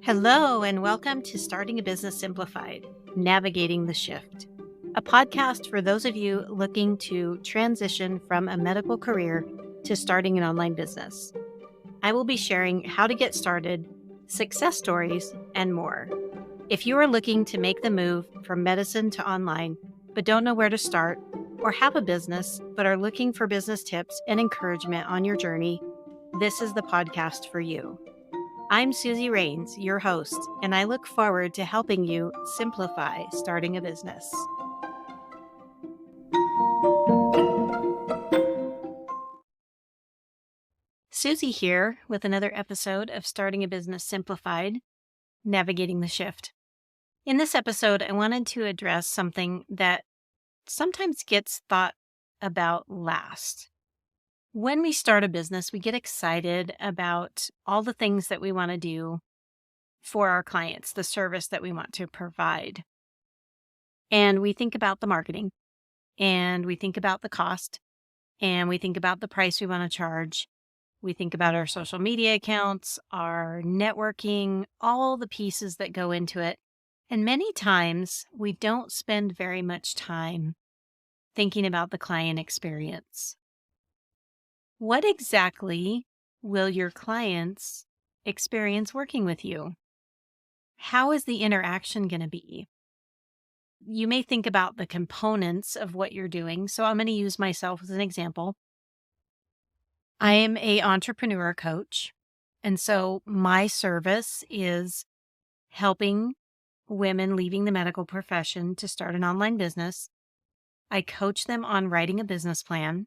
Hello, and welcome to Starting a Business Simplified, Navigating the Shift, a podcast for those of you looking to transition from a medical career to starting an online business. I will be sharing how to get started, success stories, and more. If you are looking to make the move from medicine to online, but don't know where to start, or have a business but are looking for business tips and encouragement on your journey, this is the podcast for you. I'm Susie Rains, your host, and I look forward to helping you simplify starting a business. Susie here with another episode of Starting a Business Simplified, Navigating the Shift. In this episode, I wanted to address something that sometimes gets thought about last. When we start a business, we get excited about all the things that we want to do for our clients, the service that we want to provide. And we think about the marketing, and we think about the cost, and we think about the price we want to charge. We think about our social media accounts, our networking, all the pieces that go into it. And many times we don't spend very much time thinking about the client experience. What exactly will your clients experience working with you? How is the interaction going to be? You may think about the components of what you're doing. So I'm going to use myself as an example. I am an entrepreneur coach. And so my service is helping women leaving the medical profession to start an online business. I coach them on writing a business plan.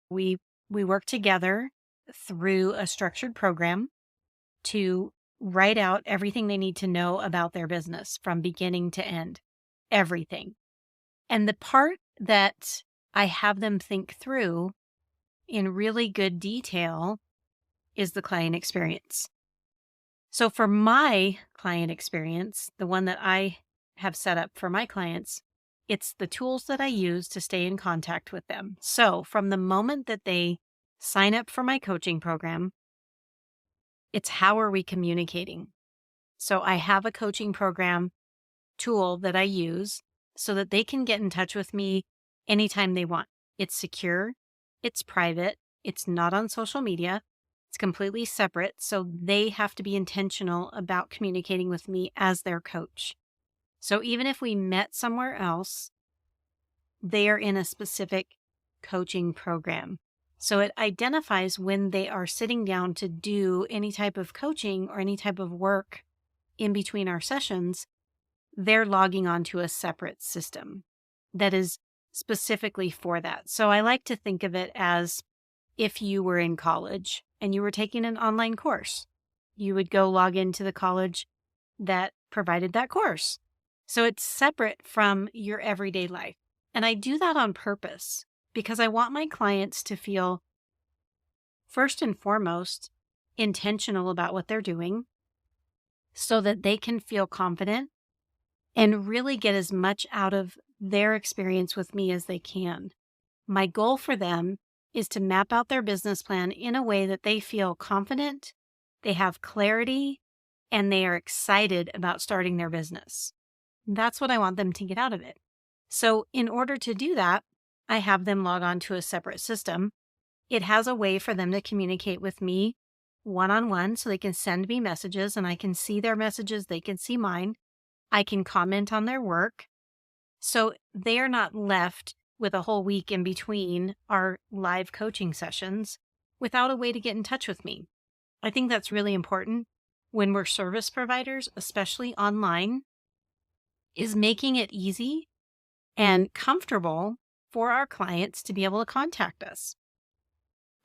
We work together through a structured program to write out everything they need to know about their business from beginning to end, everything. And the part that I have them think through in really good detail is the client experience. So for my client experience, the one that I have set up for my clients, it's the tools that I use to stay in contact with them. So from the moment that they sign up for my coaching program, it's how are we communicating? So I have a coaching program tool that I use so that they can get in touch with me anytime they want. It's secure, it's private, it's not on social media, it's completely separate. So they have to be intentional about communicating with me as their coach. So even if we met somewhere else, they are in a specific coaching program. So it identifies when they are sitting down to do any type of coaching or any type of work in between our sessions, they're logging onto a separate system that is specifically for that. So I like to think of it as if you were in college and you were taking an online course, you would go log into the college that provided that course. So it's separate from your everyday life. And I do that on purpose because I want my clients to feel, first and foremost, intentional about what they're doing so that they can feel confident and really get as much out of their experience with me as they can. My goal for them is to map out their business plan in a way that they feel confident, they have clarity, and they are excited about starting their business. That's what I want them to get out of it. So in order to do that, I have them log on to a separate system. It has a way for them to communicate with me one-on-one so they can send me messages and I can see their messages. They can see mine. I can comment on their work. So they are not left with a whole week in between our live coaching sessions without a way to get in touch with me. I think that's really important when we're service providers, especially online, is making it easy and comfortable for our clients to be able to contact us.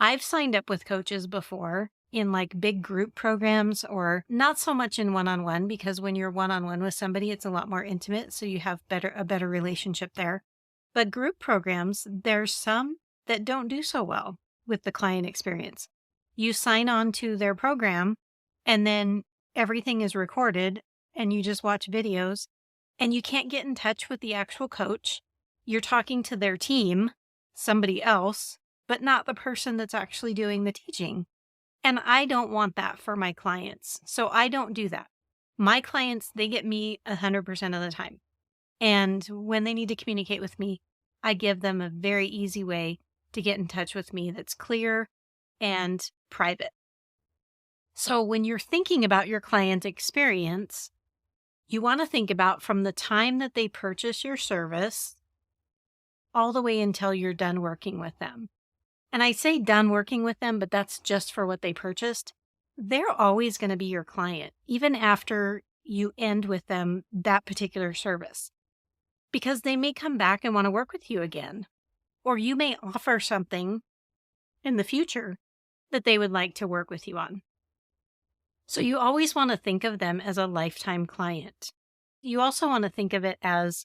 I've signed up with coaches before in like big group programs or not so much in one-on-one because when you're one-on-one with somebody, it's a lot more intimate. So you have a better relationship there. But group programs, there's some that don't do so well with the client experience. You sign on to their program and then everything is recorded and you just watch videos and you can't get in touch with the actual coach. You're talking to their team, somebody else, but not the person that's actually doing the teaching. And I don't want that for my clients. So I don't do that. My clients, they get me 100% of the time. And when they need to communicate with me, I give them a very easy way to get in touch with me that's clear and private. So when you're thinking about your client experience, you want to think about from the time that they purchase your service all the way until you're done working with them. And I say done working with them, but that's just for what they purchased. They're always going to be your client, even after you end with them that particular service, because they may come back and want to work with you again, or you may offer something in the future that they would like to work with you on. So you always want to think of them as a lifetime client. You also want to think of it as,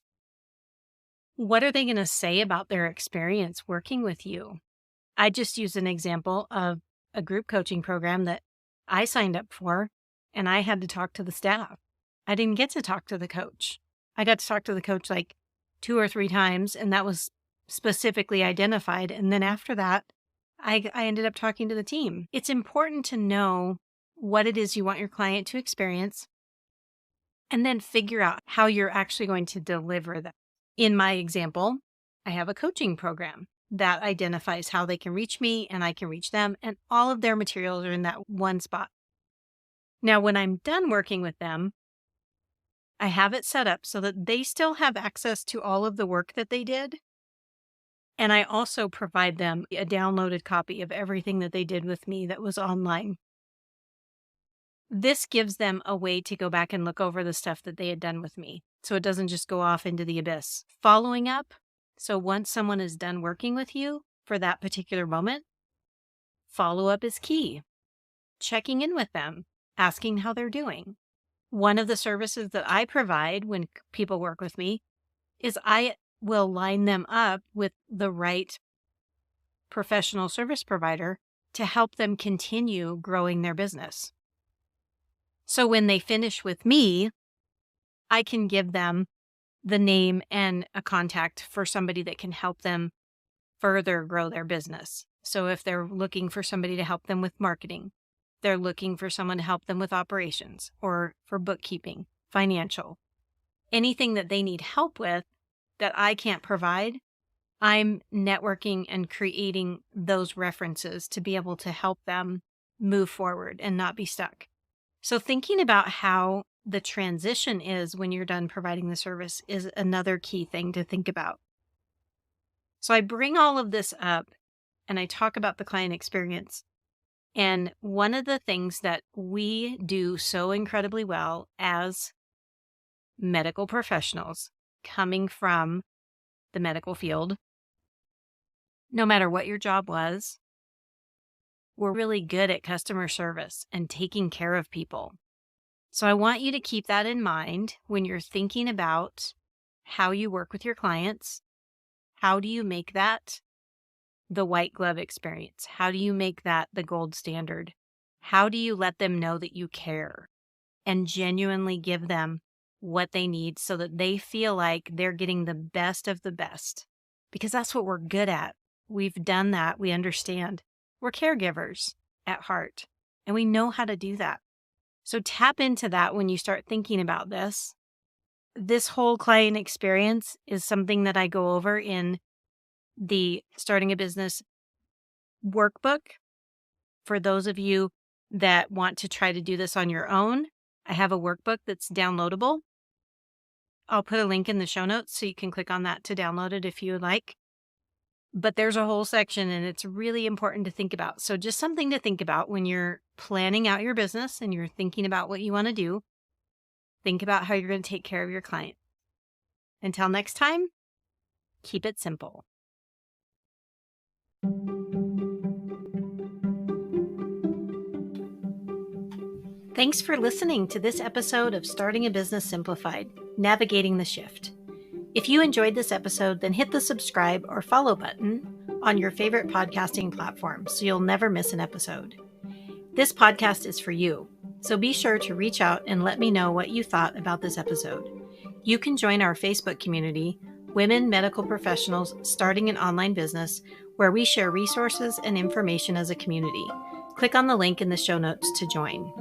what are they going to say about their experience working with you? I just used an example of a group coaching program that I signed up for, and I had to talk to the staff. I didn't get to talk to the coach. I got to talk to the coach like 2 or 3 times, and that was specifically identified. And then after that, I ended up talking to the team. It's important to know what it is you want your client to experience, and then figure out how you're actually going to deliver that. In my example, I have a coaching program that identifies how they can reach me and I can reach them, and all of their materials are in that one spot. Now, when I'm done working with them, I have it set up so that they still have access to all of the work that they did. And I also provide them a downloaded copy of everything that they did with me that was online. This gives them a way to go back and look over the stuff that they had done with me, so it doesn't just go off into the abyss. Following up. So once someone is done working with you for that particular moment, follow-up is key. Checking in with them, asking how they're doing. One of the services that I provide when people work with me is I will line them up with the right professional service provider to help them continue growing their business. So when they finish with me, I can give them the name and a contact for somebody that can help them further grow their business. So if they're looking for somebody to help them with marketing, they're looking for someone to help them with operations or for bookkeeping, financial, anything that they need help with that I can't provide, I'm networking and creating those references to be able to help them move forward and not be stuck. So thinking about how the transition is when you're done providing the service is another key thing to think about. So I bring all of this up and I talk about the client experience. And one of the things that we do so incredibly well as medical professionals coming from the medical field, no matter what your job was, we're really good at customer service and taking care of people. So I want you to keep that in mind when you're thinking about how you work with your clients. How do you make that the white glove experience? How do you make that the gold standard? How do you let them know that you care and genuinely give them what they need so that they feel like they're getting the best of the best? Because that's what we're good at. We've done that. We understand. We're caregivers at heart, and we know how to do that. So tap into that when you start thinking about this. This whole client experience is something that I go over in the Starting a Business workbook. For those of you that want to try to do this on your own, I have a workbook that's downloadable. I'll put a link in the show notes so you can click on that to download it if you would like. But there's a whole section and it's really important to think about. So just something to think about when you're planning out your business and you're thinking about what you want to do. Think about how you're going to take care of your client. Until next time, keep it simple. Thanks for listening to this episode of Starting a Business Simplified, Navigating the Shift. If you enjoyed this episode, then hit the subscribe or follow button on your favorite podcasting platform so you'll never miss an episode. This podcast is for you, so be sure to reach out and let me know what you thought about this episode. You can join our Facebook community, Women Medical Professionals Starting an Online Business, where we share resources and information as a community. Click on the link in the show notes to join.